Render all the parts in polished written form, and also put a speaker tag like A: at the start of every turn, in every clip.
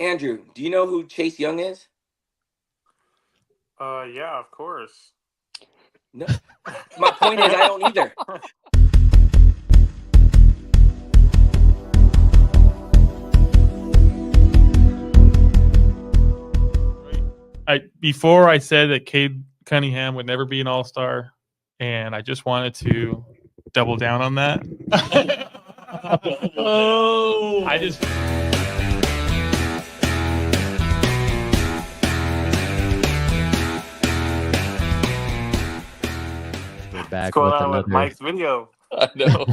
A: Andrew, do you know who Chase Young is?
B: Yeah, of course.
A: No. My point is, I don't either.
C: Before I said that Cade Cunningham would never be an All-Star, and I just wanted to double down on that.
D: Oh,
C: I just
E: We're back
B: What's going
E: with
B: on with
E: another.
B: Mike's video?
D: I know.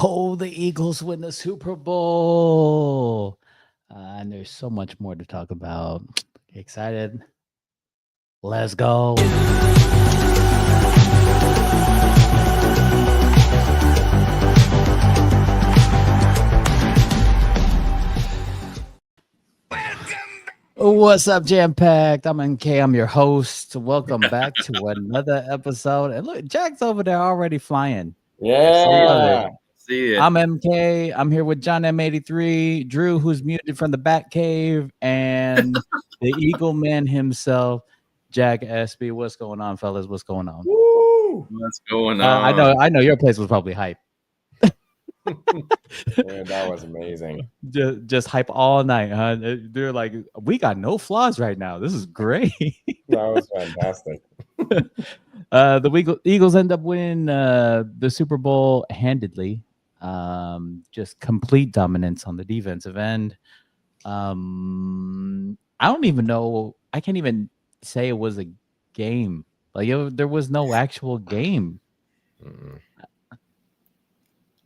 E: Oh, the Eagles win the Super Bowl. And there's so much more to talk about. Excited? Let's go. What's up, Jam Packed? I'm NK. I'm your host. Welcome back to another episode. And look, Jack's over there already flying.
D: Yeah. See it.
E: I'm MK. I'm here with John M83, Drew, who's muted from the Bat Cave, and the Eagle Man himself, Jack SB. What's going on, fellas? What's going on?
D: Woo! What's going on?
E: I know your place was probably hype.
F: Dude, that was amazing.
E: Just hype all night, huh? They're like, we got no flaws right now. This is great.
F: That was fantastic.
E: The Eagles end up winning the Super Bowl handedly. Just complete dominance on the defensive end. I don't even know. I can't even say it was a game. Like there was no actual game.
F: Mm-mm.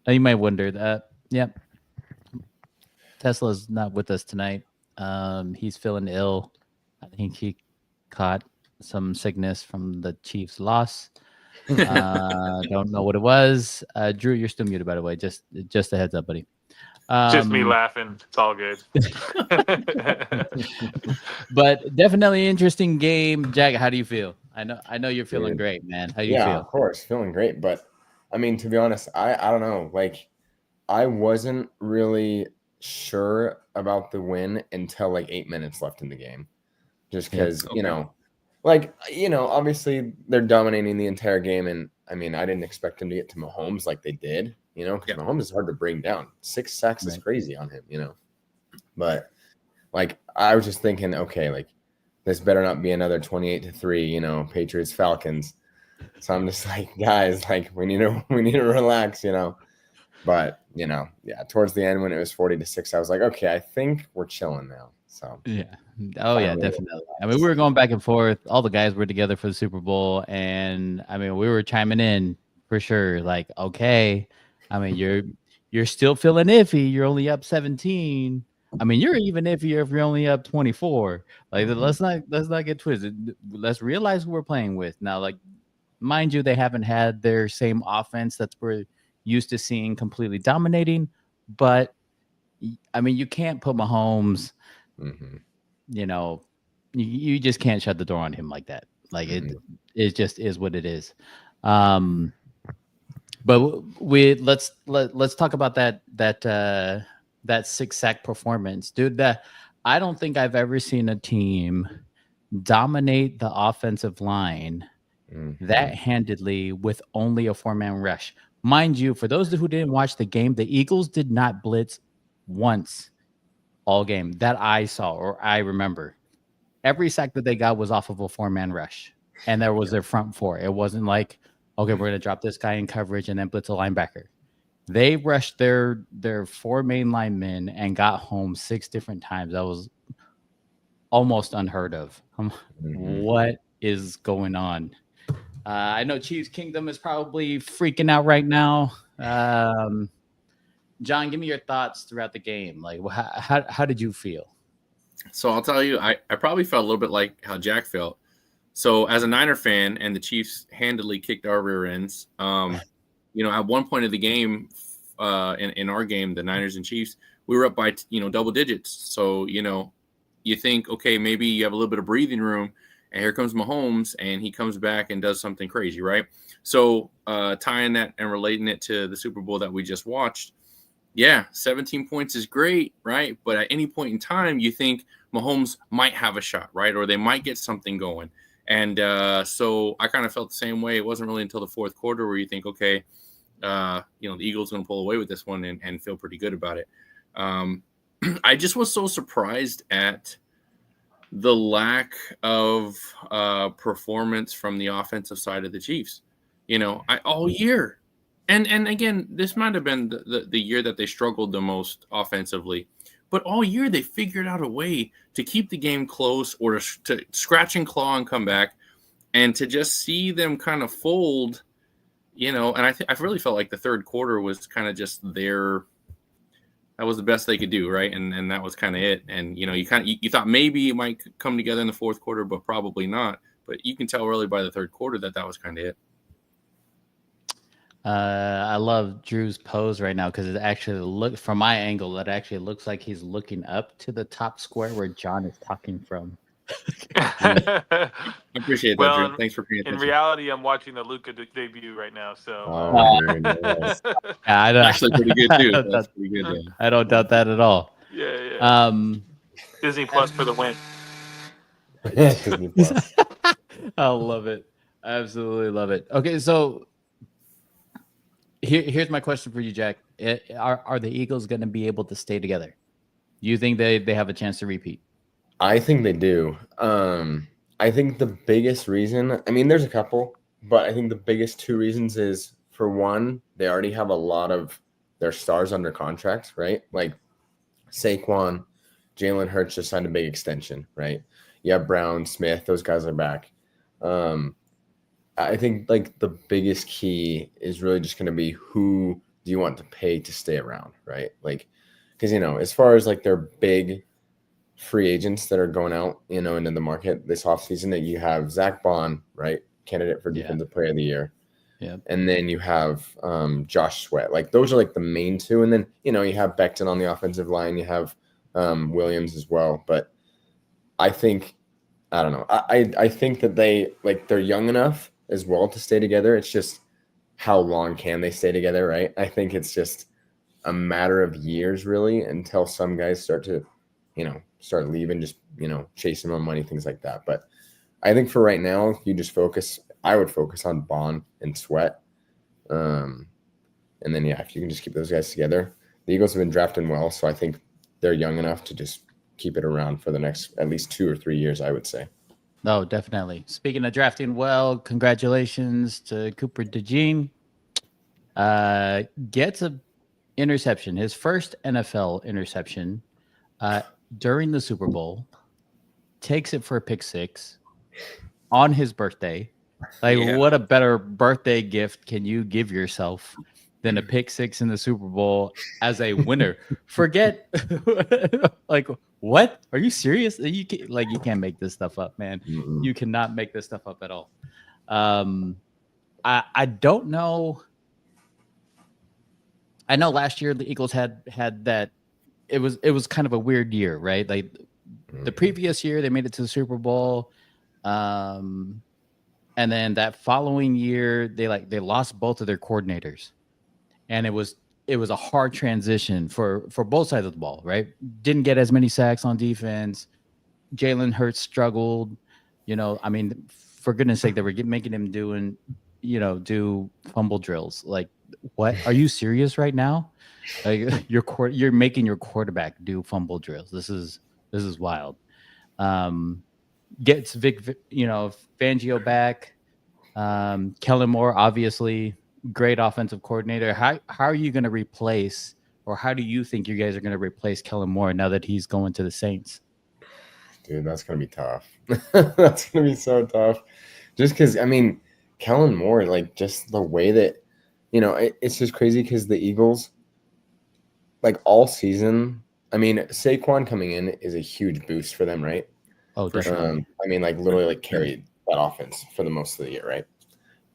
E: You might wonder that. Yep. Tesla's not with us tonight. He's feeling ill. I think he caught some sickness from the Chiefs' loss. Don't know what it was. Drew, you're still muted, by the way. Just a heads up, buddy.
B: Just me laughing. It's all good.
E: But definitely interesting game. Jack, how do you feel? I know you're feeling great, man. How do you
F: Yeah,
E: feel?
F: of course, feeling great. But I mean, to be honest, I don't know. Like, I wasn't really sure about the win until like 8 minutes left in the game, just because obviously they're dominating the entire game, and I mean, I didn't expect them to get to Mahomes like they did, because Mahomes is hard to bring down. 6 sacks is crazy on him, But like, I was just thinking, okay, like this better not be another 28-3, Patriots Falcons. So I'm just like, guys, like we need to relax, But towards the end when it was 40-6, I was like, okay, I think we're chilling now. So
E: yeah. Oh yeah, definitely. I mean, we were going back and forth. All the guys were together for the Super Bowl, and I mean, we were chiming in for sure. Like, okay, I mean, you're still feeling iffy. You're only up 17. I mean, you're even iffier if you're only up 24. Like, let's not get twisted. Let's realize who we're playing with now. Like, mind you, they haven't had their same offense that's we're used to seeing completely dominating. But I mean, you can't put Mahomes.
F: Mm-hmm.
E: You just can't shut the door on him like that. Like it just is what it is. But let's talk about that 6 sack performance, dude. I don't think I've ever seen a team dominate the offensive line that handedly with only a 4-man rush. Mind you, for those who didn't watch the game, the Eagles did not blitz once all game that I saw or I remember. Every sack that they got was off of a 4-man rush, and there was their front 4. It wasn't like, okay, we're gonna drop this guy in coverage and then blitz a linebacker. They rushed their 4 main linemen and got home 6 different times. That was almost unheard of.
F: Mhm.
E: What is going on? I know Chiefs Kingdom is probably freaking out right now. John, give me your thoughts throughout the game. Like, how did you feel?
D: So I'll tell you, I probably felt a little bit like how Jack felt. So as a Niner fan, and the Chiefs handily kicked our rear ends. At one point of the game, in our game, the Niners and Chiefs, we were up by double digits. So you think, okay, maybe you have a little bit of breathing room, and here comes Mahomes, and he comes back and does something crazy, right? So tying that and relating it to the Super Bowl that we just watched, yeah, 17 points is great, right? But at any point in time, you think Mahomes might have a shot, right? Or they might get something going. And so I kind of felt the same way. It wasn't really until the fourth quarter where you think, okay, the Eagles going to pull away with this one and feel pretty good about it. I just was so surprised at the lack of performance from the offensive side of the Chiefs. All year. And again, this might have been the year that they struggled the most offensively. But all year they figured out a way to keep the game close or to scratch and claw and come back. And to just see them kind of fold, and I really felt like the third quarter was kind of just that was the best they could do, right? And that was kind of it. And, you thought maybe it might come together in the fourth quarter, but probably not. But you can tell really by the third quarter that was kind of it.
E: I love Drew's pose right now because it actually from my angle, it actually looks like he's looking up to the top square where John is talking from.
D: I appreciate that, Drew. Thanks for paying
B: In
D: attention.
B: reality, I'm watching the Luka debut right now. So
F: Very nice.
D: Actually pretty good too. That's pretty good. Though.
E: I don't doubt that at all.
B: Yeah. Disney Plus for the win.
F: Disney Plus.
E: I love it. I absolutely love it. Okay, so here's my question for you, Jack. Are the Eagles going to be able to stay together? Do you think they have a chance to repeat?
F: I think they do. I think the biggest reason, there's a couple, but I think the biggest two reasons is, for one, they already have a lot of their stars under contract, right? Like Saquon, Jalen Hurts just signed a big extension, right? You have Brown, Smith, those guys are back. I think like the biggest key is really just going to be who do you want to pay to stay around, right? Like, because, as far as like their big free agents that are going out, into the market this offseason, that you have Zach Bond, right? Candidate for Defensive Player of the Year.
E: Yeah.
F: And then you have Josh Sweat. Like those are like the main two. And then, you have Becton on the offensive line. You have Williams as well. But I think, I don't know. I think that they're young enough as well to stay together. It's just how long can they stay together, right? I think it's just a matter of years really until some guys start to, start leaving, just, chasing on money, things like that. But I think for right now, I would focus on Bond and Sweat. And then, if you can just keep those guys together. The Eagles have been drafting well, so I think they're young enough to just keep it around for the next at least 2 or 3 years, I would say.
E: No, definitely. Speaking of drafting well, congratulations to Cooper DeJean. Gets a interception, his first NFL interception during the Super Bowl. Takes it for a pick six on his birthday. What a better birthday gift can you give yourself than a pick six in the Super Bowl as a winner? Forget what? Are you serious? You can't make this stuff up, man.
F: Mm-mm.
E: You cannot make this stuff up at all. I don't know. I know last year the Eagles had that. It was kind of a weird year, right? Like the previous year they made it to the Super Bowl. And then that following year they lost both of their coordinators. And it was a hard transition for both sides of the ball, right? Didn't get as many sacks on defense. Jalen Hurts struggled. For goodness sake, they were making him do fumble drills. Like, what? Are you serious right now? Like you're making your quarterback do fumble drills. This is wild. Gets Vic, Fangio back. Kellen Moore, obviously, great offensive coordinator. How are you going to replace, or how do you think you guys are going to replace Kellen Moore now that he's going to the Saints?
F: Dude, that's gonna be tough. That's gonna be so tough. Just because, I mean, Kellen Moore, like, just the way that, it's just crazy because the Eagles, like, all season, I mean, Saquon coming in is a huge boost for them, right?
E: Oh, definitely.
F: I mean, like, literally, like, carried that offense for the most of the year, right?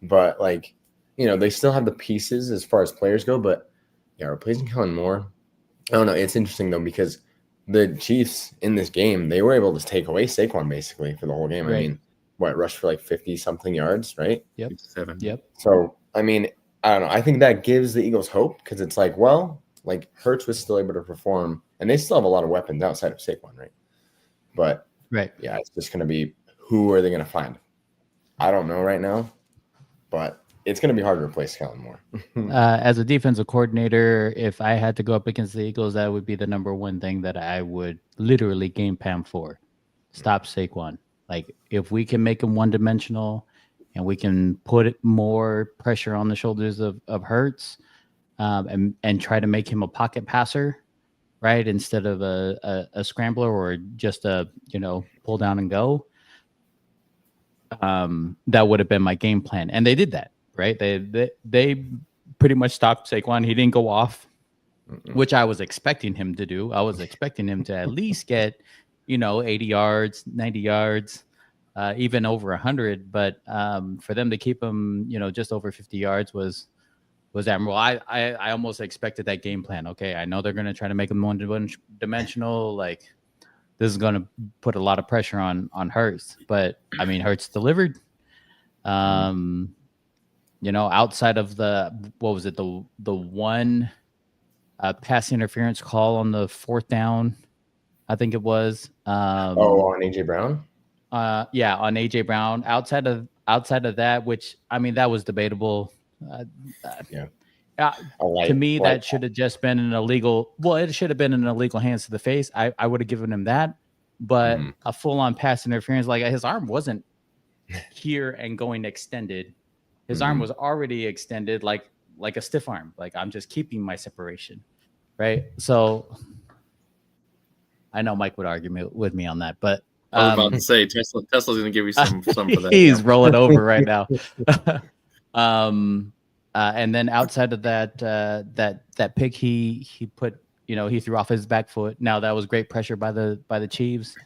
F: But, like, they still have the pieces as far as players go, but, yeah, replacing Kellen Moore, I don't know. It's interesting, though, because the Chiefs in this game, they were able to take away Saquon basically for the whole game.
E: Right.
F: I mean, rushed for like 50-something yards, right?
E: Yep.
D: 7.
E: Yep.
F: So, I mean, I don't know. I think that gives the Eagles hope because it's like, well, like Hurts was still able to perform, and they still have a lot of weapons outside of Saquon, right? But,
E: Right.
F: yeah, it's just going to be who are they going to find? I don't know right now, but it's going to be hard to replace Kellen Moore.
E: As a defensive coordinator, if I had to go up against the Eagles, that would be the number one thing that I would literally game plan for. Stop Saquon. Like, if we can make him one-dimensional and we can put more pressure on the shoulders of Hurts and try to make him a pocket passer, right, instead of a scrambler or just a, pull down and go, that would have been my game plan. And they did that. Right, they pretty much stopped Saquon. He didn't go off, which I was expecting him to do. I was expecting him to at least get, 80 yards, 90 yards, even over 100. But for them to keep him, just over 50 yards was admirable. I almost expected that game plan. Okay, I know they're going to try to make him one-dimensional. Like, this is going to put a lot of pressure on Hurts. But I mean, Hurts delivered. Outside of the one pass interference call on the 4th down, I think it was.
F: On AJ Brown.
E: Yeah, on AJ Brown. Outside of that, which I mean, that was debatable.
F: Yeah.
E: To me, that should have just been an illegal. Well, it should have been an illegal hands to the face. I would have given him that, but a full-on pass interference, like his arm wasn't here and going extended. His arm was already extended, like a stiff arm. Like, I'm just keeping my separation, right? So I know Mike would argue with me on that, but
D: I was about to say Tesla's going to give you some for that.
E: He's rolling over right now. And then outside of that pick, he put, he threw off his back foot. Now that was great pressure by the Chiefs,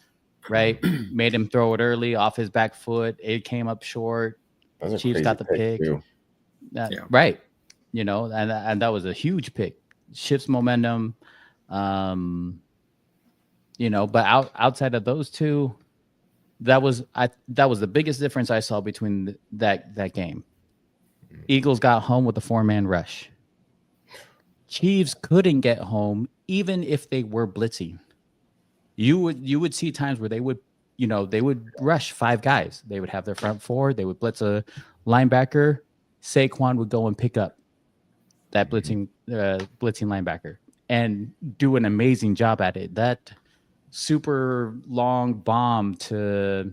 E: right? Made him throw it early off his back foot. It came up short. Chiefs got the pick. Right. And that was a huge pick. Shifts momentum. But outside of those two, that was the biggest difference I saw between that game. Eagles got home with a 4-man rush. Chiefs couldn't get home even if they were blitzing. You would see times where they would rush 5 guys. They would have their front 4. They would blitz a linebacker. Saquon would go and pick up that blitzing linebacker and do an amazing job at it. That super long bomb to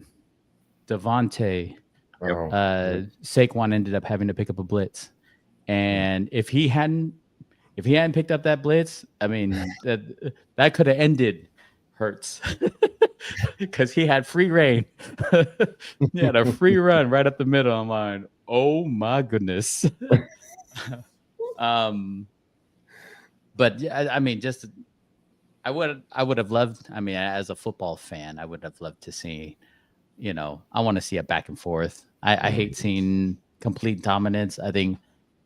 E: Devontae, Saquon ended up having to pick up a blitz. And if he hadn't picked up that blitz, I mean, that could have ended Hurts. Because he had free reign. He had a free run right up the middle. I'm like, oh my goodness. But yeah, I mean, I would have loved. I mean, as a football fan, I would have loved to see. I want to see a back and forth. I hate seeing complete dominance. I think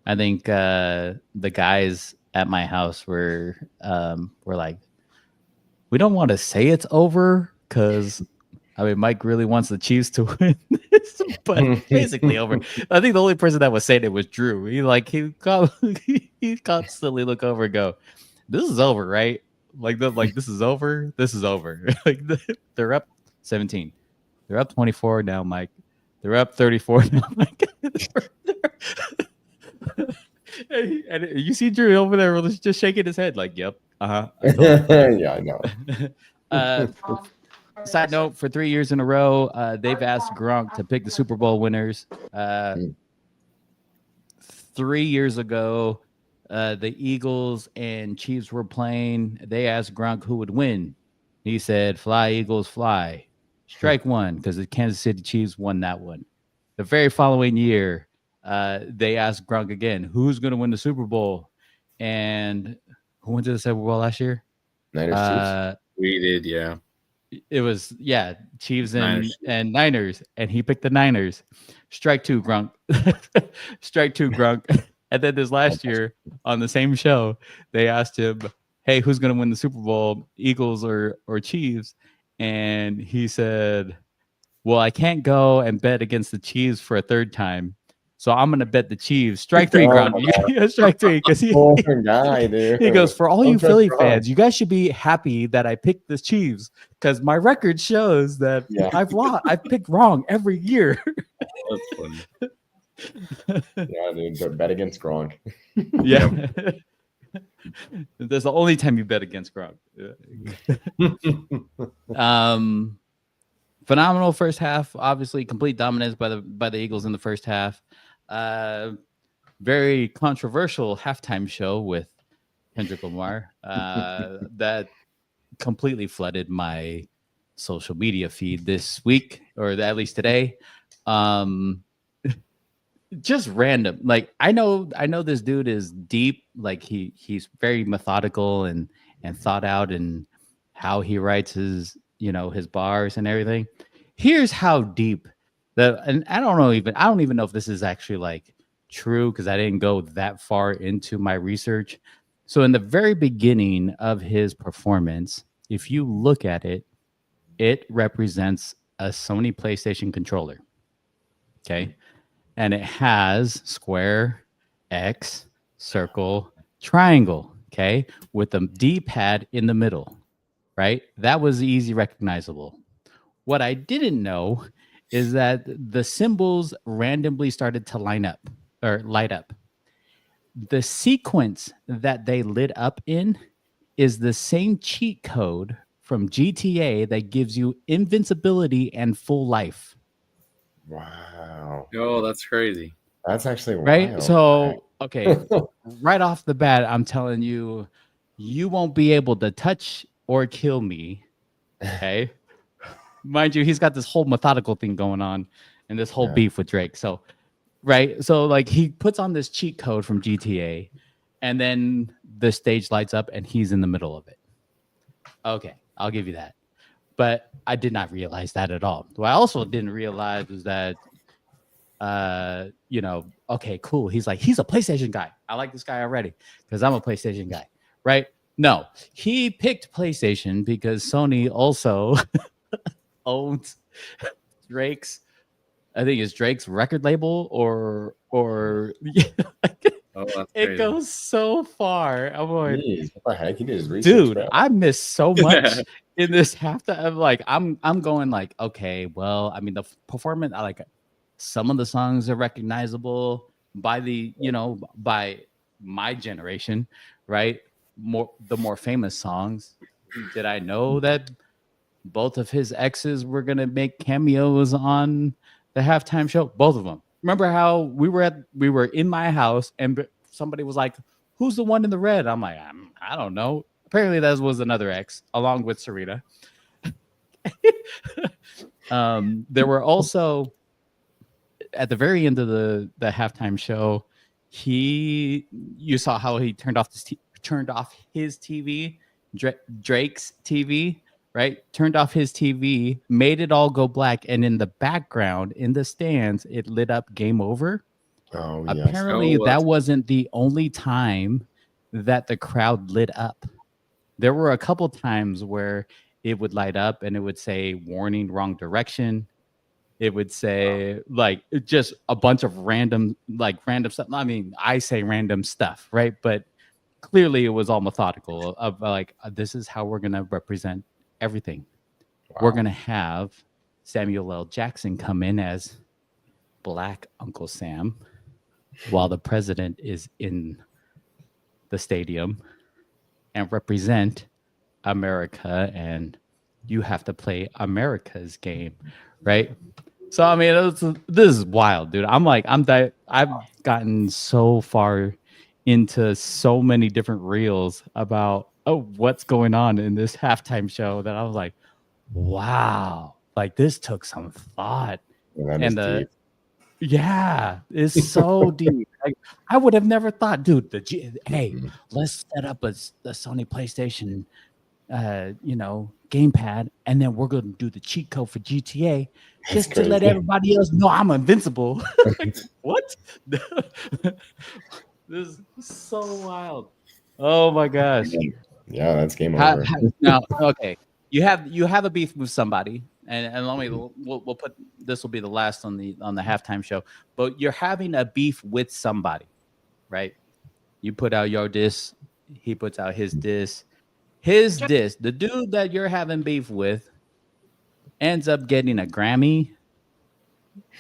E: the guys at my house were like, we don't want to say it's over because, I mean, Mike really wants the Chiefs to win this, but basically over. I think the only person that was saying it was Drew. He constantly look over and go, "This is over, right? Like this is over. This is over." Like they're up 17, they're up 24 now, Mike. They're up 34 now, Mike. And you see Drew over there just shaking his head, like, "Yep,
F: yeah, I know."
E: Side note, for 3 years in a row, they've asked Gronk to pick the Super Bowl winners. 3 years ago, the Eagles and Chiefs were playing. They asked Gronk who would win. He said, "Fly, Eagles, fly." Strike one, because the Kansas City Chiefs won that one. The very following year, they asked Gronk again, who's going to win the Super Bowl? And who went to the Super Bowl last year?
F: Niners, Chiefs.
D: We did, yeah.
E: It was, Chiefs
D: Niners.
E: and Niners. And he picked the Niners. Strike two, Gronk. Strike two, Gronk. And then this last year on the same show, they asked him, hey, who's going to win the Super Bowl, Eagles or Chiefs? And he said, well, I can't go and bet against the Chiefs for a third time. So I'm going to bet the Chiefs. Strike three, Gronk. Strike three. Because he goes, for all you Philly fans, you guys should be happy that I picked the Chiefs because my record shows that I've picked wrong every year.
D: That's funny.
F: Yeah, dude, bet against Gronk.
E: Yeah. That's the only time you bet against Gronk. Phenomenal first half. Obviously, complete dominance by the Eagles in the first half. Very controversial halftime show with Kendrick Lamar that completely flooded my social media feed this week, or at least today. Just random. Like I know this dude is deep. Like he's very methodical and thought out in how he writes his bars and everything. Here's how deep and I don't even know if this is actually like true because I didn't go that far into my research. So in the very beginning of his performance, if you look at it, it represents a Sony PlayStation controller. Okay. And it has square, X, circle, triangle, okay, with the D-pad in the middle, right? That was easy recognizable. What I didn't know is that the symbols randomly started to light up. The sequence that they lit up in is the same cheat code from GTA that gives you invincibility and full life.
F: Wow.
D: Oh, that's crazy.
F: That's actually
E: right.
F: wild.
E: So, okay, right off the bat, I'm telling you, you won't be able to touch or kill me. Okay. Mind you, he's got this whole methodical thing going on and this whole beef with Drake. So, right. So, like, he puts on this cheat code from GTA and then the stage lights up and he's in the middle of it. Okay. I'll give you that. But I did not realize that at all. What I also didn't realize was that, okay, cool. He's a PlayStation guy. I like this guy already because I'm a PlayStation guy, right? No, he picked PlayStation because Sony also owns Drake's record label or it goes so far. I'm like,
F: what the heck? He did his research,
E: dude,
F: bro.
E: I missed so much in this halftime. I'm like, I'm going like, okay, well, I mean, the performance, I like some of the songs are recognizable by by my generation, right? The more famous songs. Did I know that both of his exes were gonna make cameos on the halftime show? Both of them. Remember how we were in my house and somebody was like, who's the one in the red? I'm like, I don't know. Apparently that was another ex along with Sarita. There were also at the very end of the halftime show, you saw how he turned off his TV, Drake's TV, right? Turned off his TV, made it all go black, and in the background, in the stands, it lit up "Game Over."
F: Oh,
E: Apparently, that wasn't the only time that the crowd lit up. There were a couple times where it would light up and it would say "Warning, wrong direction." It would say like just a bunch of random stuff. I mean, I say random stuff, right? But clearly it was all methodical of like, this is how we're going to represent everything. Wow. We're going to have Samuel L. Jackson come in as Black Uncle Sam while the president is in the stadium and represent America, and you have to play America's game, right? So I mean, this is wild, dude. I've gotten so far into so many different reels about what's going on in this halftime show that I was like, wow, Like this took some thought.
F: Yeah, that
E: And
F: is deep.
E: Yeah, it's so deep. Like, I would have never thought, dude. Hey,
F: Mhm.
E: let's set up a Sony PlayStation, gamepad, and then we're gonna do the cheat code for GTA just to let
F: crazy.
E: everybody else know I'm invincible. Like, what? This is so wild. Oh my gosh.
F: Yeah, that's game
E: How-
F: over.
E: how- now, okay, you have a beef with somebody, and let me we'll put this will be the last on the halftime show. But you're having a beef with somebody, right? You put out your diss, he puts out his diss. His diss, the dude that you're having beef with, ends up getting a Grammy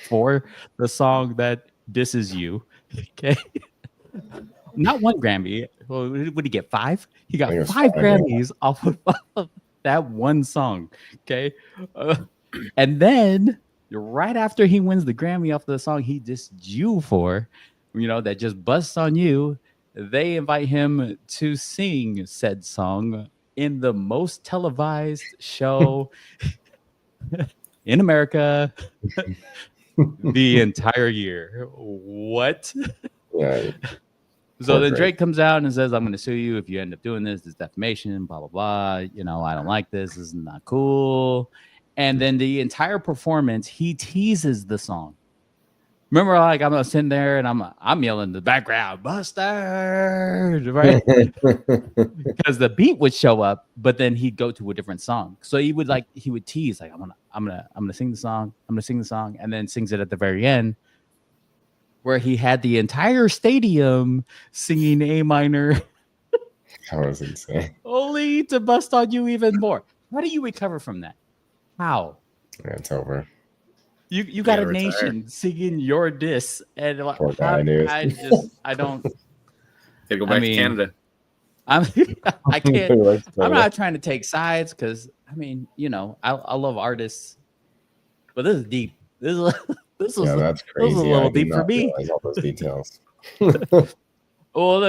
E: for the song that disses you. Okay, not one Grammy. Well, what did he get? 5? He got
F: I think it was
E: 5
F: 5, yeah.
E: Grammys off of that one song. Okay, and then right after he wins the Grammy off the song he dissed you for, that just busts on you, they invite him to sing said song in the most televised show in America the entire year. What?
F: Yeah,
E: So
F: Poor
E: then
F: Drake.
E: Drake comes out and says, I'm going to sue you if you end up doing this. This defamation, blah, blah, blah. I don't like this. This is not cool. And then the entire performance, he teases the song. Remember, like, I'm sitting there and I'm yelling in the background, "Bustard!" Right? Because the beat would show up, but then he'd go to a different song. So he would tease, like, I'm gonna sing the song, and then sings it at the very end, where he had the entire stadium singing A minor,
F: that was insane.
E: only to bust on you even more. How do you recover from that? How?
F: Yeah, it's over.
E: You got a
D: gotta retire.
E: nation singing your diss, and
F: Poor guy, dude.
E: I don't.
D: Gotta go back to Canada.
E: I can't.
F: Let's
E: I'm
F: go.
E: not trying to take sides because I love artists, but this is deep. This was
F: Yeah, that's crazy.
E: a little
F: I did
E: deep for
F: not
E: me.
F: realize all those details.
E: Well,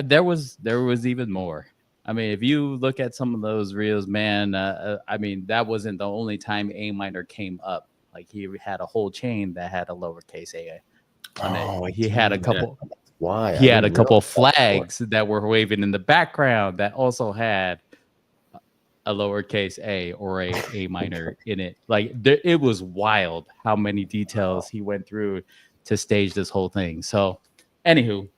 E: there was even more. I mean, if you look at some of those reels, man, that wasn't the only time A minor came up. Like he had a whole chain that had a lowercase a on it. Like he had a couple.
F: Why?
E: He had a couple flags that were waving in the background that also had a lowercase a or a minor in it. Like it was wild how many details he went through to stage this whole thing. So, anywho,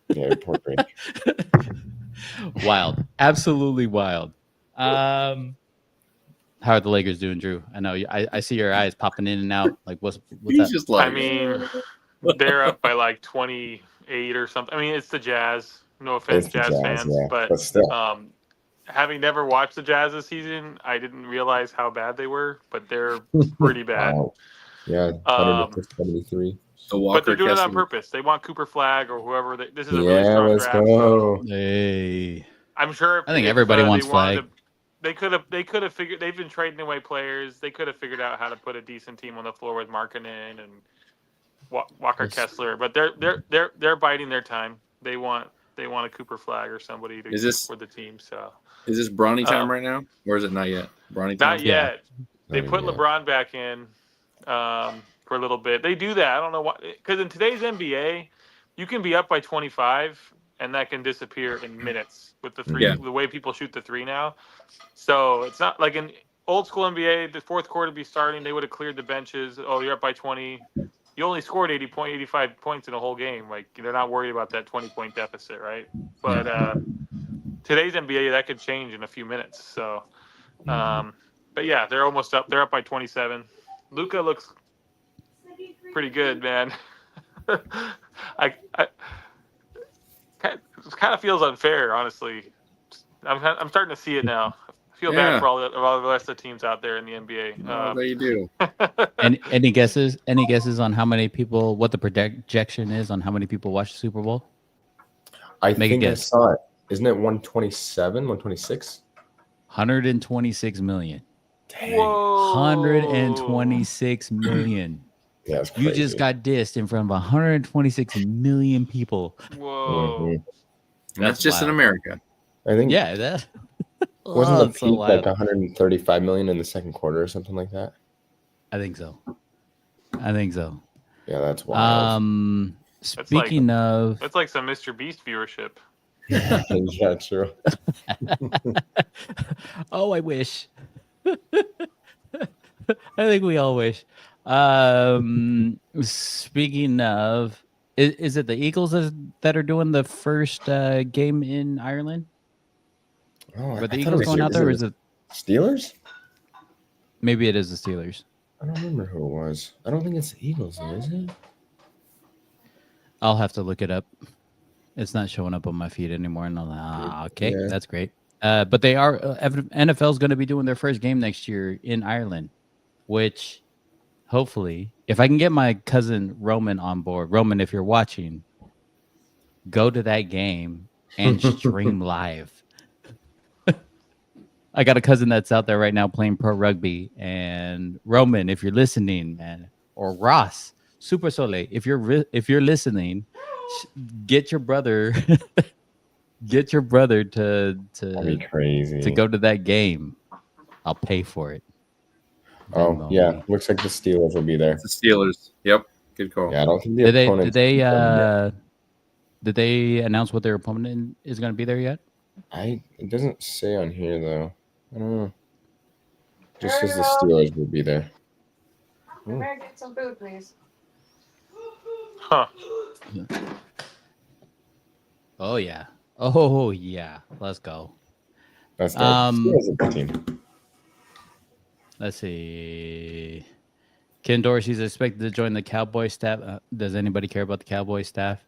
F: Yeah, poor Drake.
E: wild, absolutely wild. How are the Lakers doing, Drew? I know I see your eyes popping in and out. Like what's
D: He's
E: up?
D: just like,
B: I mean, they're up by like 28 or something. I mean, it's the Jazz. No offense,
F: It's the
B: Jazz
F: Jazz,
B: fans,
F: yeah,
B: but
F: but still.
B: having never watched the Jazz this season, I didn't realize how bad they were, but they're pretty bad.
F: Wow. Yeah, 173.
D: the Walker
B: But they're doing it on
D: Kessler.
B: purpose. They want Cooper Flag or whoever. This is a really
F: Yeah,
B: strong
F: let's
B: draft. So
F: go.
E: Hey,
B: I'm sure.
E: I think everybody wants Flag.
B: They could have figured. They've been trading away players. They could have figured out how to put a decent team on the floor with Markkanen and Walker Kessler. But they're biding their time. They want a Cooper Flag or somebody for the team. So
D: Is this Bronny time right now, or is it not yet? Bronny time.
B: not yet. They
F: Not
B: put
F: yet.
B: LeBron back in for a little bit. They do that. I don't know why. Because in today's NBA, you can be up by 25 and that can disappear in minutes with the three.
D: Yeah.
B: The way people shoot the three now. So it's not like in old school NBA. The fourth quarter be starting. They would have cleared the benches. Oh, you're up by 20. You only scored 85 points in a whole game. Like they're not worried about that 20-point deficit, right? But today's NBA that could change in a few minutes. So, but yeah, they're almost up. They're up by 27. Luka looks pretty good, man. It kind of feels unfair, honestly. I'm starting to see it now. I feel bad for all the rest of the teams out there in the NBA.
D: There you do.
E: Any guesses? Any guesses on how many people? What the projection is on how many people watch the Super Bowl?
F: I
E: Make a
F: think I
E: guess.
F: saw it. Isn't it 127, 126?
E: 126 million.
F: Dang.
B: Whoa.
E: 126 million.
F: Yeah, it's
E: You
F: crazy.
E: just got dissed in front of 126 million people.
B: Whoa.
F: Mhm.
D: That's just in
E: wild.
D: America.
F: I think
E: Yeah, that
F: Wasn't
E: Oh,
F: the
E: it's so
F: peak like
E: wild.
F: 135 million in the second quarter or something like that?
E: I think so. I think so.
F: Yeah, that's wild.
E: Speaking of,
B: That's like some Mr. Beast viewership.
F: Yeah, true.
E: oh, I wish. I think we all wish. Speaking of, is it the Eagles that are doing the first game in Ireland?
F: Oh,
E: But the
F: I thought
E: Eagles going out there, or is
F: the
E: it
F: Steelers?
E: maybe it is the Steelers?
F: I don't remember who it was. I don't think it's the Eagles, though, is it?
E: I'll have to look it up. It's not showing up on my feed anymore. And I'm like, okay,
F: Yeah.
E: that's great. But they are NFL's going to be doing their first game next year in Ireland, which hopefully, if I can get my cousin Roman on board, Roman, if you're watching, go to that game and stream live. I got a cousin that's out there right now playing pro rugby, and Roman, if you're listening, man, or Ross, Super Soleil, if you're listening, get your brother, get your brother
F: That'd be crazy.
E: to go to that game. I'll pay for it.
F: Oh,
E: Venmo
F: yeah.
E: me.
F: Looks like the Steelers will be there.
D: It's the Steelers. Yep. Good call.
F: Yeah, I don't think the
E: Did they
F: opponents.
E: did they announce what their opponent is going to be there yet?
F: It doesn't say on here though. I don't know. Just says the Steelers will be there.
G: May I get some food, please?
B: Huh.
E: Oh yeah. Oh yeah. Let's go.
F: That's the Steelers are the team.
E: Let's see. Ken Dorsey's expected to join the Cowboy staff. Does anybody care about the Cowboy staff?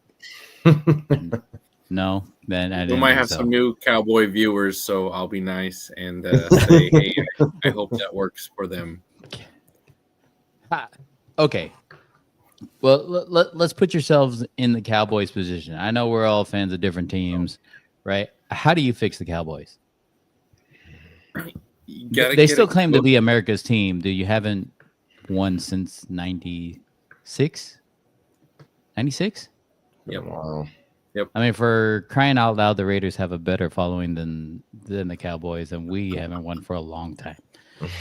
E: No, then I
D: We
E: didn't
D: might
E: think
D: have
E: so.
D: some new Cowboy viewers, so I'll be nice and say, hey, I hope that works for them.
E: Okay. Well, let's put yourselves in the Cowboys' position. I know we're all fans of different teams, right? How do you fix the Cowboys? They still claim to be America's team. You haven't won since 96? 96?
D: Yep.
F: Wow.
E: I mean, for crying out loud, the Raiders have a better following than the Cowboys, and we haven't won for a long time.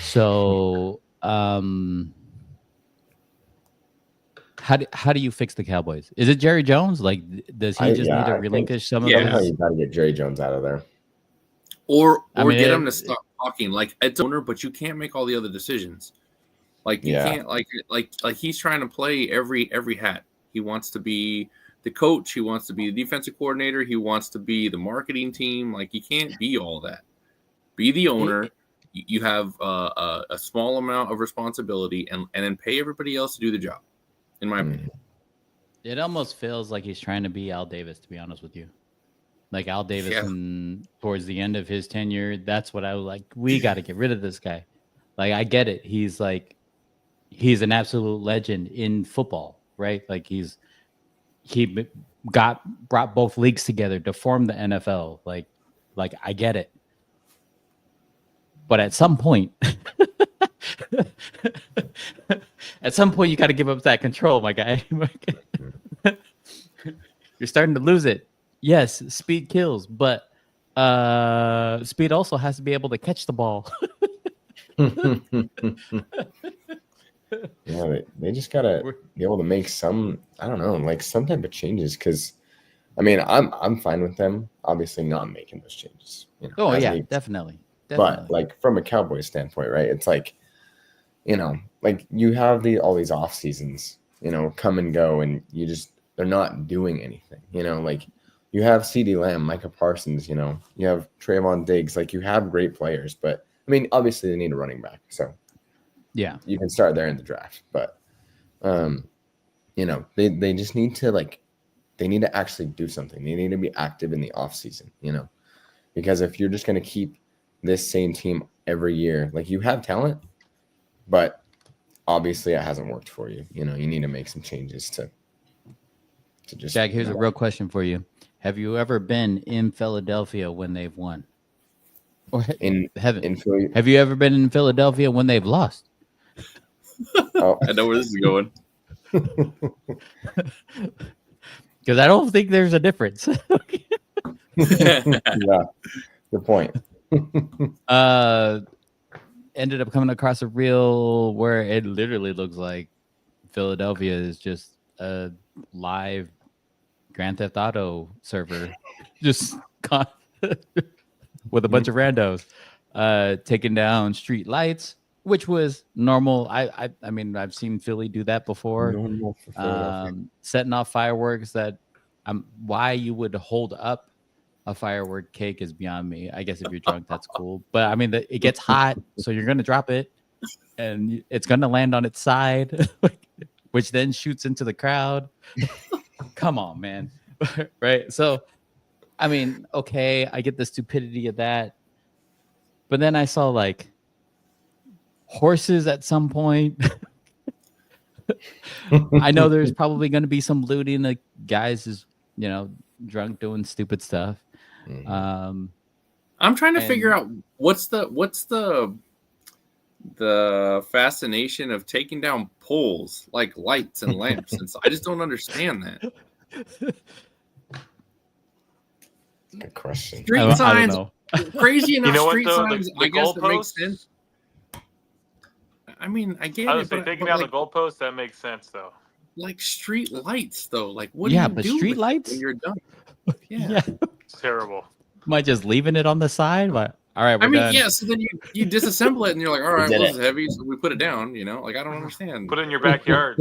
E: So, how do you fix the Cowboys? Is it Jerry Jones? Like, does he just need to relinquish some of
F: Somehow
E: his?
F: you got to get Jerry Jones out of there.
D: Or
E: I mean,
D: get him to stop talking. Like, it's owner, but you can't make all the other decisions. Like, you can't like he's trying to play every hat. He wants to be the coach. He wants to be the defensive coordinator. He wants to be the marketing team. Like, you can't be all that. Be the owner. You have a small amount of responsibility, and then pay everybody else to do the job. In my opinion,
E: It almost feels like he's trying to be Al Davis, to be honest with you. Like Al Davis, towards the end of his tenure, that's what I was like. We got to get rid of this guy. Like, I get it. He's an absolute legend in football, right? Like he brought both leagues together to form the NFL. Like I get it. But at some point, you got to give up that control, my guy. You're starting to lose it. Yes, speed kills, but speed also has to be able to catch the ball.
F: Yeah, they just gotta be able to make some, I don't know, like some type of changes. Because, I mean, I'm fine with them obviously not making those changes. You know,
E: oh yeah, definitely.
F: But like from a Cowboys standpoint, right? It's like, you know, like you have all these off seasons, you know, come and go, and they're not doing anything. You know, like you have CeeDee Lamb, Micah Parsons, you know, you have Trayvon Diggs, like you have great players, but I mean, obviously they need a running back, so
E: yeah,
F: you can start there in the draft. But you know, they just need to they need to actually do something. They need to be active in the off season, you know, because if you're just going to keep this same team every year, like you have talent, but obviously it hasn't worked for you. You know, you need to make some changes to just.
E: Jack, here's a real question for you. Have you ever been in Philadelphia when they've won? Or have you ever been in Philadelphia when they've lost?
D: Oh, I know where this is going.
E: Because I don't think there's a difference.
F: Yeah, good point.
E: Ended up coming across a reel where it literally looks like Philadelphia is just a live Grand Theft Auto server, just with a bunch of randos, taking down street lights, which was normal. I mean, I've seen Philly do that before.
F: Normal for Philadelphia.
E: Setting off fireworks that why you would hold up a firework cake is beyond me. I guess if you're drunk, that's cool. But I mean, it gets hot, so you're gonna drop it, and it's gonna land on its side, which then shoots into the crowd. Come on, man. Right? So, I mean, okay, I get the stupidity of that, but then I saw like horses at some point. I know there's probably going to be some looting. The guys is drunk doing stupid stuff.
D: I'm trying to figure out what's the fascination of taking down poles like lights and lamps, and so I just don't understand that.
F: Good question.
E: I don't know.
D: Crazy enough.
B: You know what,
D: Street
B: though?
D: signs,
B: The
D: I guess that makes
B: goalposts?
D: sense. I mean, I get
B: I
D: it,
B: was
D: but
B: taking down
D: like,
B: the goalpost. That makes sense, though.
D: like street lights, though. Like, what
E: Yeah,
D: do you
E: but
D: do
E: street
D: with it
E: lights?
D: when you're done?
E: Yeah.
B: It's terrible.
E: Am I just leaving it on the side? But all right, we're
D: I mean,
E: done.
D: yeah. So then you disassemble it, and you're like, all right,
F: did
D: well,
F: it.
D: this is heavy, so we put it down. Like I don't understand.
B: Put it in your backyard.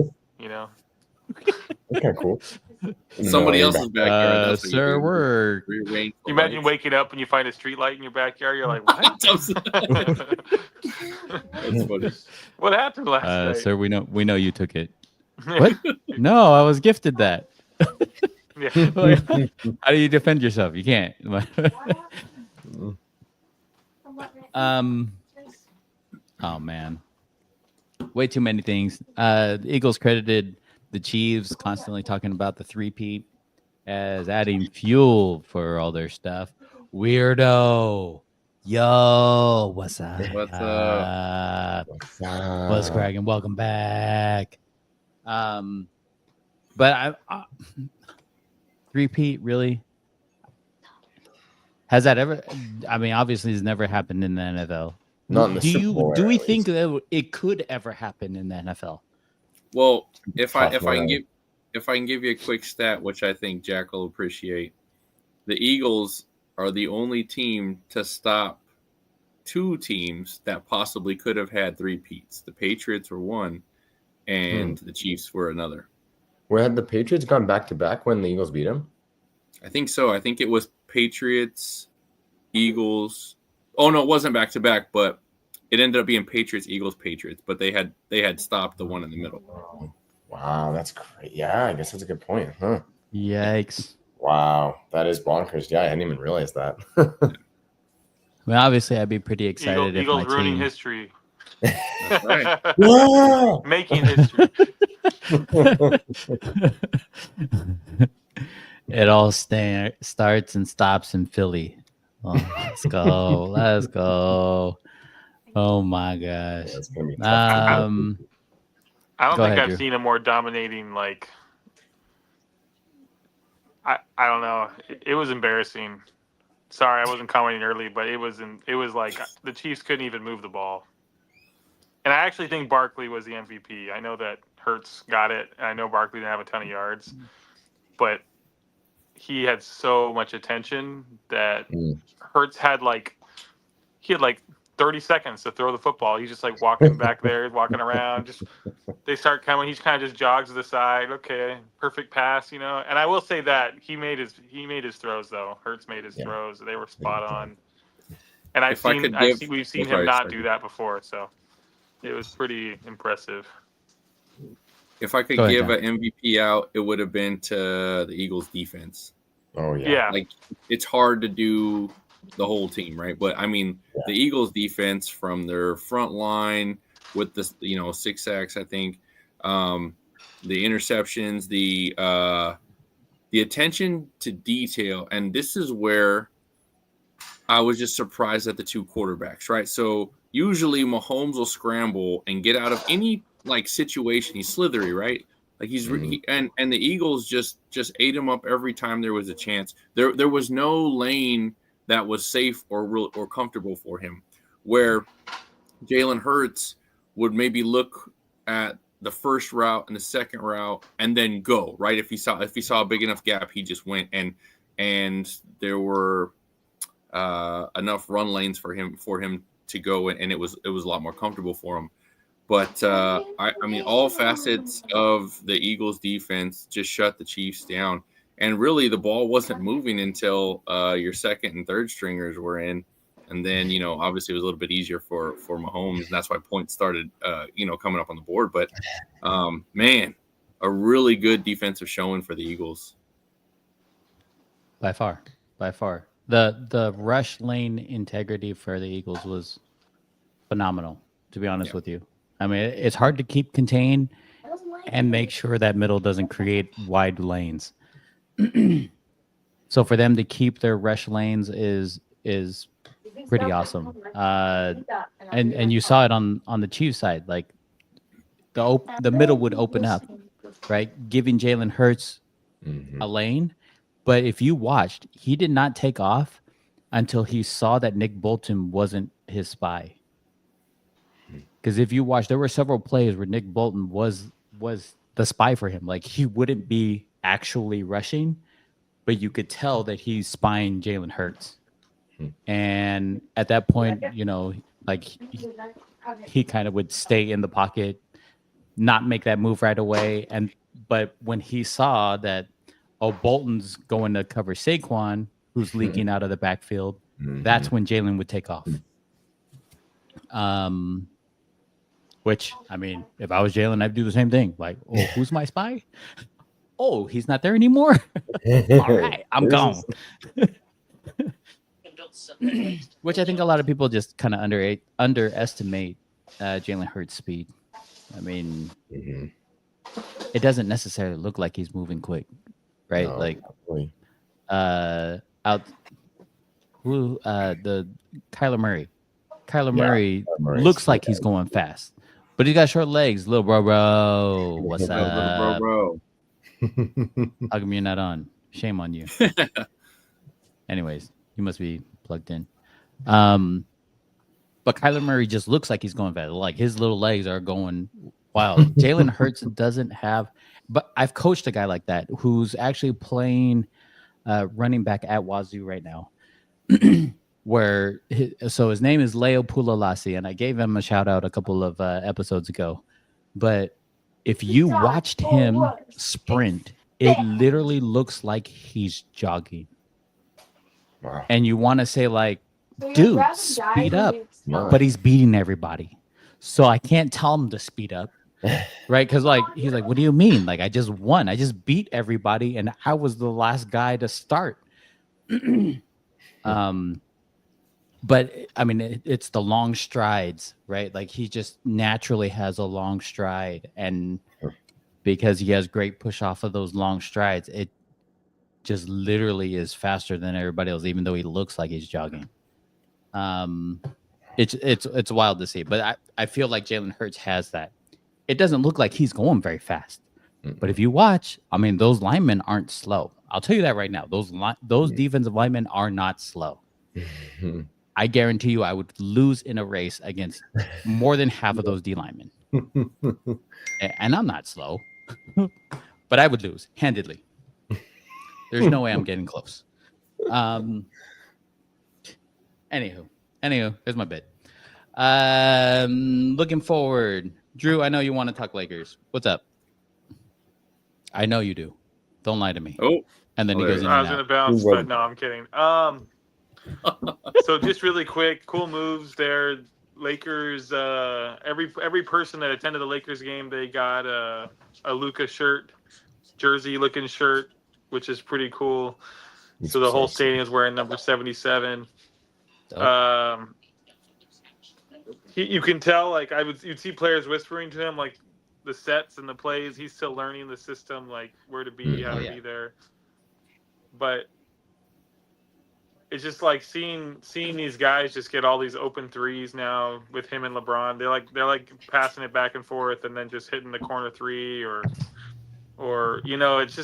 F: Okay, cool.
D: Somebody
F: No,
D: else's backyard. That's what
E: sir,
D: you do.
E: we're
D: Rearrange the
B: You imagine
D: lights.
B: waking up and you find a street light in your backyard. You're like, what?
D: That's funny.
B: What happened last night?
E: sir, we know you took it. What? No, I was gifted that.
B: Yeah.
E: Like, how do you defend yourself? You can't. Oh man, way too many things. The Eagles credited the Chiefs constantly talking about the three-peat as adding fuel for all their stuff. Weirdo. Yo, what's up?
D: What's up?
E: What's cracking? Welcome back. But I three-peat, really? Has that ever? I mean, obviously, it's never happened in the NFL.
F: Not in the Super Bowl
E: Do
F: era,
E: we
F: at
E: think
F: least.
E: that it could ever happen in the NFL?
D: Well, if I
F: Tough one.
D: can give you a quick stat, which I think Jack will appreciate, the Eagles are the only team to stop two teams that possibly could have had three-peats. The Patriots were one, and the Chiefs were another.
F: Where had the Patriots gone back to back when the Eagles beat them?
D: I think so. I think it was Patriots, Eagles. Oh no, it wasn't back to back, but it ended up being Patriots, Eagles, Patriots. But they had stopped the one in the middle.
F: Wow, that's great. Yeah, I guess that's a good point, huh?
E: Yikes.
F: Wow, that is bonkers. Yeah, I hadn't even realized that.
E: Well, obviously, I'd be pretty excited if
B: Eagles
E: my
B: ruining
E: team.
B: history.
D: That's right.
F: Yeah!
B: Making history.
E: It all starts and stops in Philly. Oh, let's go. Let's go. Oh my gosh.
F: That's gonna be tough.
B: I
E: Go
B: don't think
E: ahead,
B: I've
E: Drew.
B: seen a more dominating, like, I don't know. It was embarrassing. Sorry, I wasn't commenting early, but it was like the Chiefs couldn't even move the ball. And I actually think Barkley was the MVP. I know that Hurts got it, and I know Barkley didn't have a ton of yards, but he had so much attention that Hurts had like 30 seconds to throw the football. He's just like walking back there, walking around. Just they start coming. He's kind of just jogs to the side. Okay, perfect pass, And I will say that he made his throws though. Hurts made his throws. They were spot on. And we've seen him not do that before, so it was pretty impressive.
D: If I could
E: Go ahead,
D: give
E: Dan.
D: an MVP out, it would have been to the Eagles defense.
F: Oh yeah.
B: Yeah.
D: Like it's hard to do the whole team, right? But I mean, the Eagles defense from their front line with the 6 sacks, I think, the interceptions, the attention to detail, and this is where I was just surprised at the two quarterbacks, right? So usually Mahomes will scramble and get out of any like situation. He's slithery, right? Like and the Eagles just ate him up every time there was a chance. There was no lane that was safe or comfortable for him. Where Jalen Hurts would maybe look at the first route and the second route and then go right. If he saw a big enough gap, he just went, and there were enough run lanes for him to go, and it was a lot more comfortable for him. But I mean, all facets of the Eagles defense just shut the Chiefs down. And really, the ball wasn't moving until your second and third stringers were in. And then, obviously it was a little bit easier for Mahomes. And that's why points started, coming up on the board. But, man, a really good defensive showing for the Eagles.
E: By far. The rush lane integrity for the Eagles was phenomenal, to be honest with you. I mean, it's hard to keep contained and make sure that middle doesn't create wide lanes. So for them to keep their rush lanes is pretty awesome. And you saw it on the Chiefs side, like the middle would open up, right, giving Jalen Hurts a lane. But if you watched, he did not take off until he saw that Nick Bolton wasn't his spy. Because if you watch, there were several plays where Nick Bolton was the spy for him. Like, he wouldn't be actually rushing, but you could tell that he's spying Jalen Hurts. And at that point, like, he kind of would stay in the pocket, not make that move right away. But when he saw that, Bolton's going to cover Saquon, who's leaking out of the backfield, that's when Jalen would take off. Which, I mean, if I was Jalen, I'd do the same thing. Like, who's my spy? Oh, he's not there anymore? All right, I'm gone. Which I think a lot of people just kind of underestimate Jalen Hurts' speed. I mean, it doesn't necessarily look like he's moving quick, right?
F: No,
E: like,
F: definitely.
E: the Kyler Murray. Kyler Murray
F: Murray's
E: looks like he's going fast, but he got short legs. Little bro. What's up?
D: Bro.
E: How come you're not on? Shame on you. Anyways, you must be plugged in. But Kyler Murray just looks like he's going fast. Like, his little legs are going wild. Jalen Hurts doesn't have, but I've coached a guy like that who's actually playing running back at Wazoo right now. So his name is Leo Pulalasi, and I gave him a shout out a couple of episodes ago. But if you watched him sprint, it literally looks like he's jogging.
F: Wow.
E: And you want to say, like, dude, speed up. But he's beating everybody. So I can't tell him to speed up. Right? Because, like, he's like, what do you mean? Like, I just won. I just beat everybody, and I was the last guy to start. But I mean, it's the long strides, right? Like, he just naturally has a long stride, and because he has great push off of those long strides, it just literally is faster than everybody else, even though he looks like he's jogging. It's wild to see, but I feel like Jalen Hurts has that. It doesn't look like he's going very fast, but if you watch, I mean, those linemen aren't slow. I'll tell you that right now. Those defensive linemen are not slow. I guarantee you, I would lose in a race against more than half of those D linemen. And I'm not slow, but I would lose handedly. There's no way I'm getting close. Anywho, here's my bit. Looking forward. Drew, I know you want to talk Lakers. What's up? I know you do. Don't lie to me.
D: Oh,
E: and then he goes in
B: I
E: and
B: was
E: out.
B: going to bounce, but no, I'm kidding. So just really quick, cool moves there. Lakers, every person that attended the Lakers game, they got a Luka shirt, jersey-looking shirt, which is pretty cool. So the whole stadium's wearing number 77. You can tell, like, you'd see players whispering to him, like, the sets and the plays. He's still learning the system, like, where to be, how to be there. But it's just like seeing these guys just get all these open threes now with him and LeBron. They're like passing it back and forth and then just hitting the corner three or it's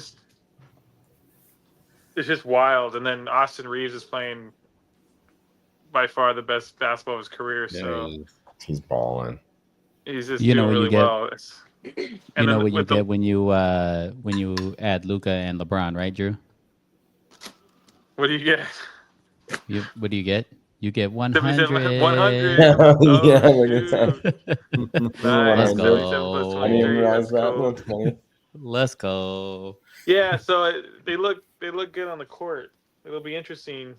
B: just wild. And then Austin Reeves is playing by far the best basketball of his career. So
F: He's balling.
B: he's just
E: You know
B: doing
E: what
B: really
E: you get-
B: well.
E: You know what you get when you add Luca and LeBron, right, Drew?
B: What do you get?
E: What do you get? You get
B: 100.
E: 100.
B: 100.
F: Yeah,
B: Oh,
F: look at
B: shoot.
F: that.
B: Nice.
E: Let's
F: 100.
E: go.
F: I didn't even
B: 23,
F: realize
B: that's
F: that.
B: cool.
F: 20.
E: Let's go.
B: Yeah, so they look good on the court. It'll be interesting.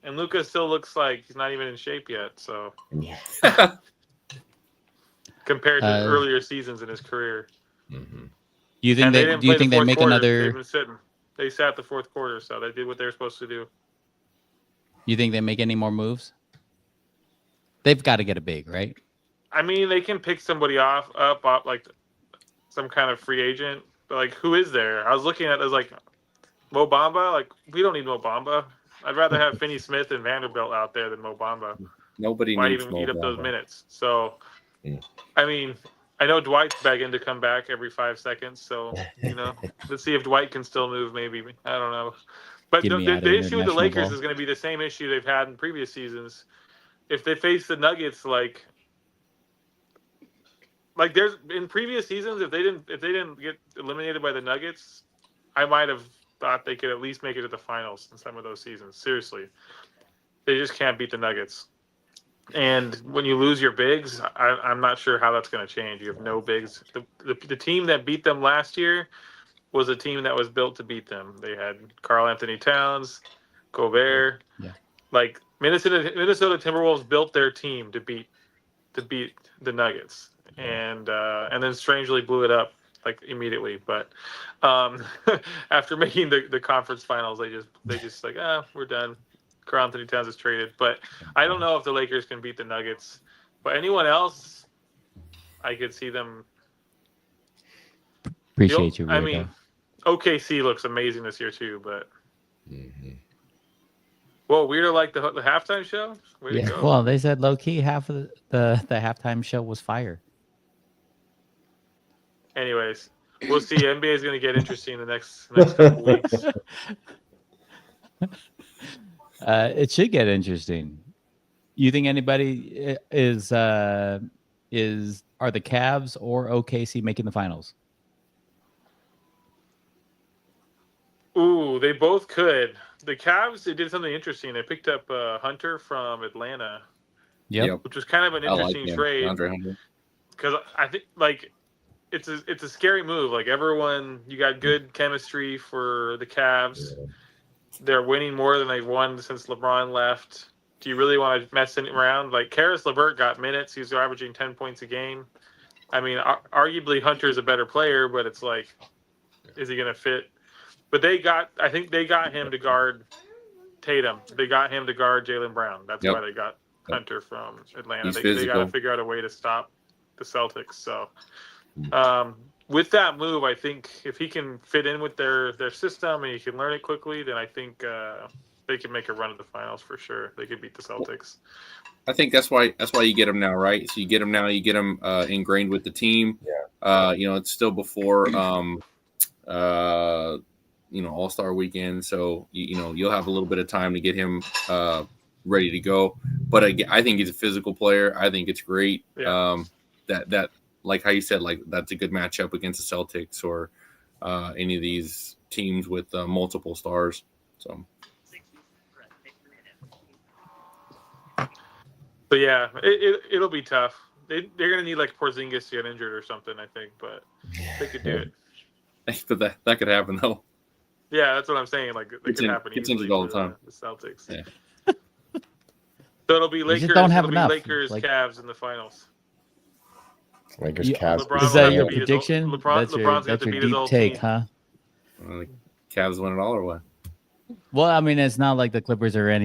B: And Luka still looks like he's not even in shape yet. So
F: Yeah.
B: compared to earlier seasons in his career,
F: Mm-hmm.
E: You think
B: and
E: they?
B: didn't
E: Do you
B: play
E: think
B: the
E: they
B: fourth
E: make
B: quarter.
E: another?
B: They've been sitting. They sat the fourth quarter, so they did what they were supposed to do.
E: You think they make any more moves? They've got to get a big, right?
B: I mean, they can pick somebody up like some kind of free agent. But like, who is there? I was looking at it as like Mo Bamba. Like, we don't need Mo Bamba. I'd rather have Finney Smith and Vanderbilt out there than Mo Bamba.
D: Nobody
B: Why
D: needs
B: even eat up those
D: Mo Bamba.
B: minutes? So,
F: Yeah.
B: I mean, I know Dwight's begging to come back every 5 seconds. So, let's see if Dwight can still move. Maybe, I don't know. But
E: Get me
B: the
E: out of
B: issue with the
E: international
B: Lakers
E: ball.
B: is going to be the same issue they've had in previous seasons. If they face the Nuggets, like there's in previous seasons, if they didn't get eliminated by the Nuggets, I might have thought they could at least make it to the finals in some of those seasons. Seriously, they just can't beat the Nuggets. And when you lose your bigs, I'm not sure how that's going to change. You have no bigs. The team that beat them last year was a team that was built to beat them. They had Karl Anthony Towns, Gobert.
E: Yeah.
B: Like Minnesota Timberwolves built their team to beat the Nuggets, and then strangely blew it up like immediately. But after making the conference finals, they just like we're done. Karl Anthony Towns is traded, but I don't know if the Lakers can beat the Nuggets. But anyone else, I could see them.
E: Appreciate you.
B: I
E: Weirdo.
B: mean, OKC looks amazing this year too, but.
F: Mm-hmm.
B: Well, weirder like the halftime show. Way to
E: yeah.
B: go.
E: Well, they said low key half of the halftime show was fire.
B: Anyways, we'll see. NBA is going to get interesting the next couple weeks.
E: It should get interesting. You think anybody are the Cavs or OKC making the finals?
B: Ooh, they both could. The Cavs, they did something interesting. They picked up Hunter from Atlanta,
E: Yep.
B: which was kind of an
D: I like
B: interesting
D: him.
B: trade
D: Andre Hunter.
B: because I think it's a scary move. Like you got good chemistry for the Cavs.
F: Yeah.
B: They're winning more than they've won since LeBron left. Do you really want to mess it around? Like Karis LeVert got minutes. He's averaging 10 points a game. I mean, arguably Hunter's a better player, but it's like, is he going to fit? But I think they got him to guard Tatum. They got him to guard Jaylen Brown. That's why they got Hunter from Atlanta.
D: He's
B: They got to
D: physical.
B: figure out a way to stop the Celtics. So, with that move, I think if he can fit in with their system and he can learn it quickly, then I think they can make a run at the finals for sure. They could beat the Celtics.
D: I think that's why you get him now, right? So you get him now, you get him ingrained with the team.
F: Yeah.
D: It's still before All-Star weekend, so you'll have a little bit of time to get him ready to go. But I think he's a physical player. I think it's great.
B: Yeah.
D: That like how you said, like that's a good matchup against the Celtics or any of these teams with multiple stars. So.
B: But yeah, it'll be tough. They're gonna need like Porzingis to get injured or something, I think, but they could do it.
D: But that could happen though.
B: Yeah, that's what I'm saying. Like it could happen
D: It's
B: easily
D: injured all the
B: for
D: time.
B: The Celtics.
D: Yeah.
B: So it'll be Lakers.
E: don't have
B: it'll
E: enough.
B: be Lakers,
E: Like-
B: Cavs in the finals.
F: Lakers,
E: Yeah,
F: Cavs.
B: LeBron
E: Is that
B: will
E: your
B: have to beat his
E: prediction?
B: old- LeBron's
E: That's
B: gonna have
E: your
B: to beat his
E: deep
B: old
E: take,
B: team.
E: huh?
D: The Cavs win it all or what?
E: Well, I mean, it's not like the Clippers are in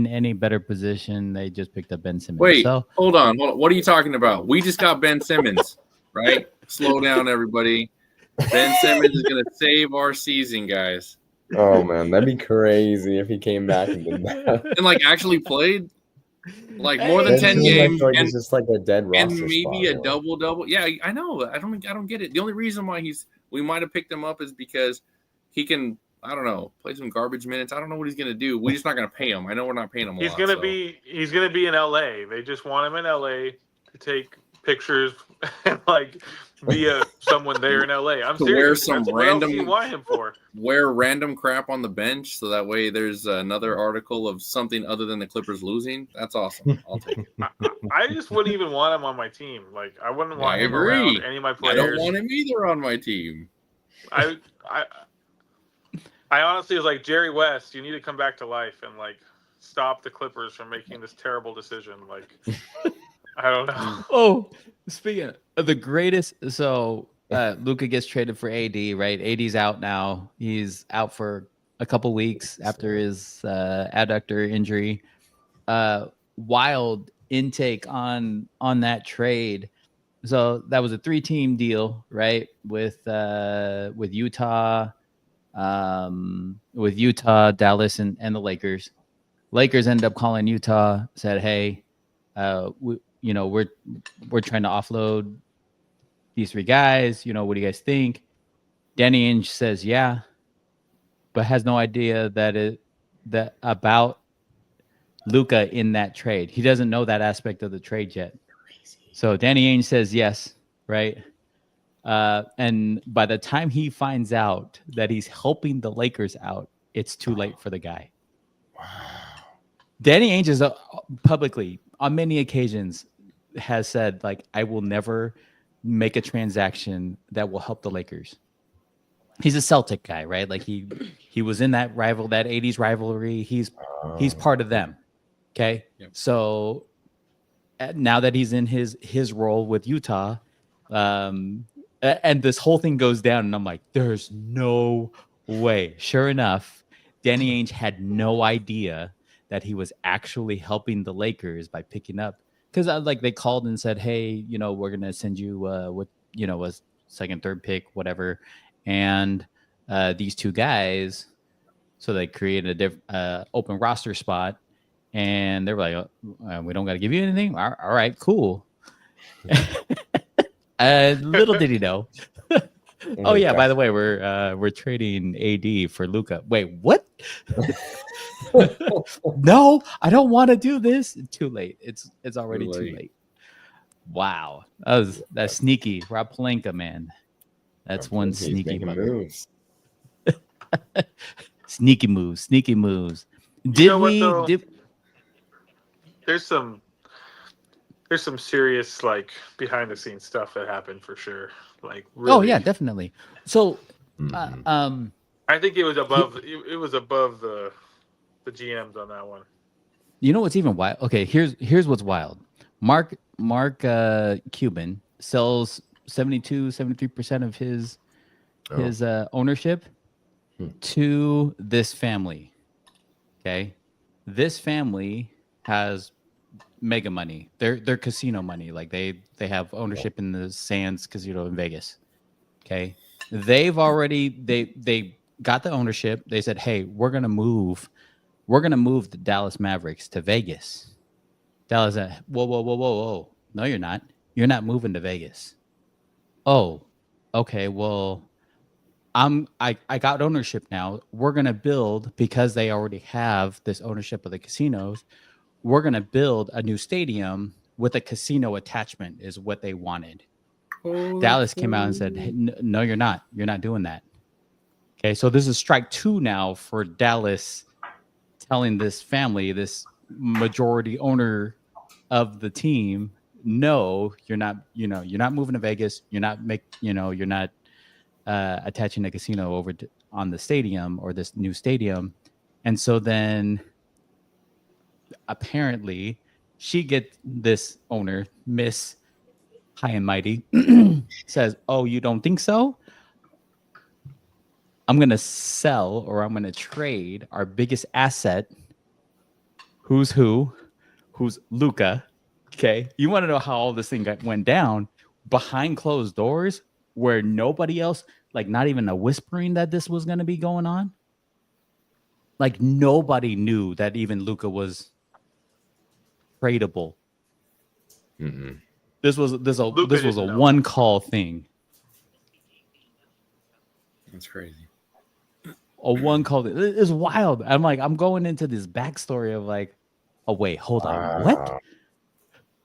E: any better position. They just picked up Ben Simmons.
D: Wait,
E: So
D: hold on. What are you talking about? We just got Ben Simmons, right? Slow down, everybody. Ben Simmons is going to save our season, guys.
F: Oh man, that'd be crazy if he came back and did that.
D: And actually played more than
F: That
D: 10
F: seems
D: games
F: like
D: and,
F: it's just like a dead roster
D: and maybe
F: spot,
D: a double. Yeah, I know. I don't get it. The only reason why we might have picked him up is because he can I don't know, play some garbage minutes. I don't know what he's gonna do. We're just not gonna pay him. I know we're not paying him a
B: He's
D: lot.
B: gonna
D: so.
B: be in LA. They just want him in LA to take pictures and like be someone there in LA. I'm
D: To wear
B: serious.
D: some
B: What else do you
D: random-
B: want him for?
D: Wear random crap on the bench so that way there's another article of something other than the Clippers losing. That's awesome. I'll take it.
B: I just wouldn't even want him on my team. Like I wouldn't
D: Yeah,
B: want
D: I
B: him
D: agree.
B: around any of my
D: I
B: players.
D: don't want him either on my team.
B: I honestly was like, Jerry West, you need to come back to life and like stop the Clippers from making this terrible decision. Like, I don't know.
E: Oh, speaking of the greatest, so Luka gets traded for AD, right? AD's out now. He's out for a couple weeks after his adductor injury. Wild intake on that trade. So that was a 3-team deal, right? With Utah, Dallas, and the Lakers. Lakers ended up calling Utah, said, "Hey, we're trying to offload these 3 guys. What do you guys think?" Danny Ainge says, "Yeah," but has no idea that about Luka in that trade. He doesn't know that aspect of the trade yet. So Danny Ainge says yes, right? And by the time he finds out that he's helping the Lakers out, it's too late for the guy.
F: Wow.
E: Danny Ainge is publicly, on many occasions, has said, like, I will never make a transaction that will help the Lakers. He's a Celtic guy, right? Like he was in that 80s rivalry. He's part of them. Okay.
D: Yep.
E: So now that he's in his role with Utah, and this whole thing goes down, and I'm like, there's no way. Sure enough, Danny Ainge had no idea that he was actually helping the Lakers by picking up, because like they called and said, hey, we're gonna send you a second, third pick, whatever, and these 2 guys. So they created a open roster spot, and they were like, we don't got to give you anything. All right, cool. Little did he know. Oh yeah, by the way, we're trading AD for Luka. Wait, what? No, I don't want to do this. Too late. It's already too late. Wow, that's sneaky. Rob Pelinka, man. That's one sneaky
F: moves.
E: Sneaky moves.
B: There's some serious like behind the scenes stuff that happened for sure. Like really,
E: oh yeah, definitely. So
B: I think it was above the GMs on that one.
E: You know what's even wild? Okay, here's what's wild. Mark Cuban sells 73% of his ownership to this family. Okay, this family has mega money. They're casino money. Like they have ownership in the Sands Casino in Vegas. Okay, they've already they got the ownership. They said, hey, we're gonna move the Dallas Mavericks to Vegas. Dallas said, whoa. No, you're not. You're not moving to Vegas. Oh, okay. Well, I got ownership now. We're gonna build, because they already have this ownership of the casinos. We're gonna build a new stadium with a casino attachment, is what they wanted. Dallas came out and said, hey, no, you're not. You're not doing that. Okay, so this is strike 2 now for Dallas, telling this family, this majority owner of the team, no, you're not. You're not moving to Vegas. You're not you're not attaching a casino over on the stadium, or this new stadium. And so then apparently she gets this owner, Miss High and Mighty, says, oh, you don't think so? I'm going to sell, or I'm going to trade our biggest asset. Who's Luka. Okay. You want to know how all this thing went down? Behind closed doors, where nobody else, like not even a whispering that this was going to be going on. Like nobody knew that even Luka was tradable.
F: Mm-mm.
E: This was a one call thing.
D: That's crazy.
E: a one called it's wild. I'm like, I'm going into this backstory of like, oh wait, hold on, what?
F: Wow,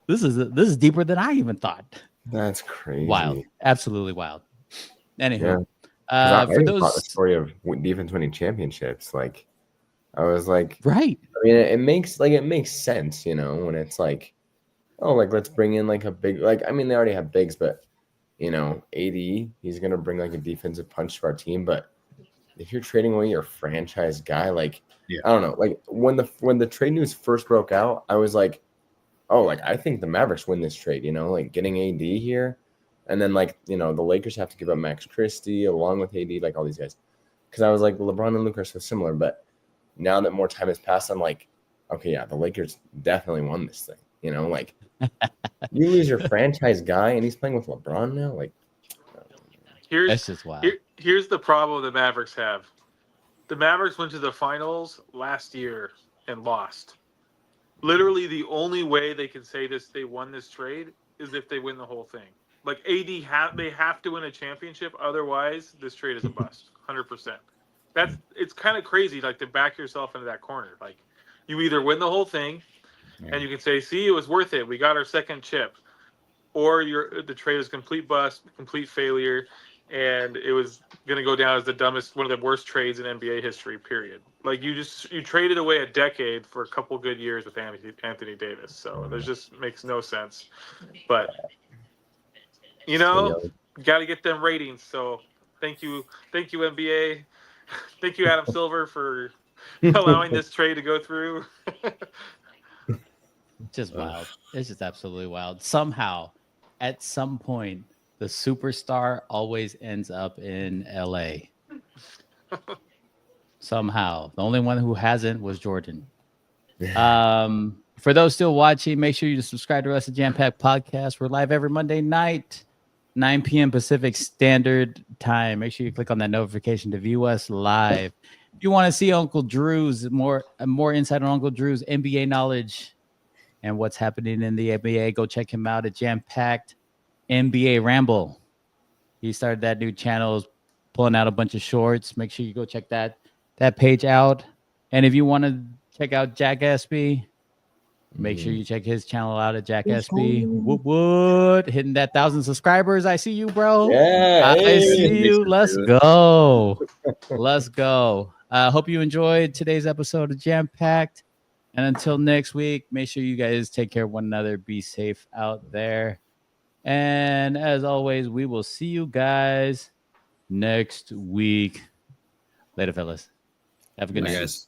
E: This is deeper than I even thought.
F: that's crazy.
E: Wild, absolutely wild. Anywho,
F: Yeah. I
E: for
F: just thought the
E: those,
F: story of defense winning championships. Like, I was like,
E: right?
F: I mean, it makes sense, when it's like, oh, like let's bring in like a big, like, I mean, they already have bigs, but AD, he's gonna bring like a defensive punch to our team. But if you're trading away your franchise guy, like,
D: Yeah.
F: I don't know, like when the trade news first broke out, I was like, oh, like I think the Mavericks win this trade, like getting AD here, and then like the Lakers have to give up Max Christie along with AD, like all these guys, because I was like LeBron and Luka are so similar, but now that more time has passed, I'm like, okay, yeah, the Lakers definitely won this thing, like you lose your franchise guy and he's playing with LeBron now, like
B: Here's
E: That's just wild.
B: here's the problem the Mavericks have. The Mavericks went to the finals last year and lost. Literally, the only way they can say they won this trade is if they win the whole thing. Like they have to win a championship, otherwise this trade is a bust, 100%. It's kind of crazy, like to back yourself into that corner. Like you either win the whole thing, and you can say, "See, it was worth it. We got our second chip," or the trade is complete bust, complete failure, and it was going to go down as one of the worst trades in NBA history. Period. Like you traded away a decade for a couple good years with Anthony Davis. So there's just makes no sense. But got to get them ratings. So thank you NBA, thank you Adam Silver for allowing this trade to go through.
E: Just wild. It's just absolutely wild. Somehow, at some point, the superstar always ends up in LA. Somehow. The only one who hasn't was Jordan. For those still watching, make sure you subscribe to us at Jam Pack Podcast. We're live every Monday night, 9 p.m. Pacific Standard Time. Make sure you click on that notification to view us live. If you want to see Uncle Drew's more insight on Uncle Drew's NBA knowledge and what's happening in the NBA, go check him out at Jam Packed NBA Ramble. He started that new channel, pulling out a bunch of shorts. Make sure you go check that page out. And if you want to check out Jack SB, make sure you check his channel out at Jack SB. Wood hitting that 1,000 subscribers. I see you, bro.
F: Yeah,
E: I see you. Let's go. Let's go. Hope you enjoyed today's episode of Jam Packed. And until next week, make sure you guys take care of one another. Be safe out there. And as always, we will see you guys next week. Later, fellas. Have a good night.
D: Guys.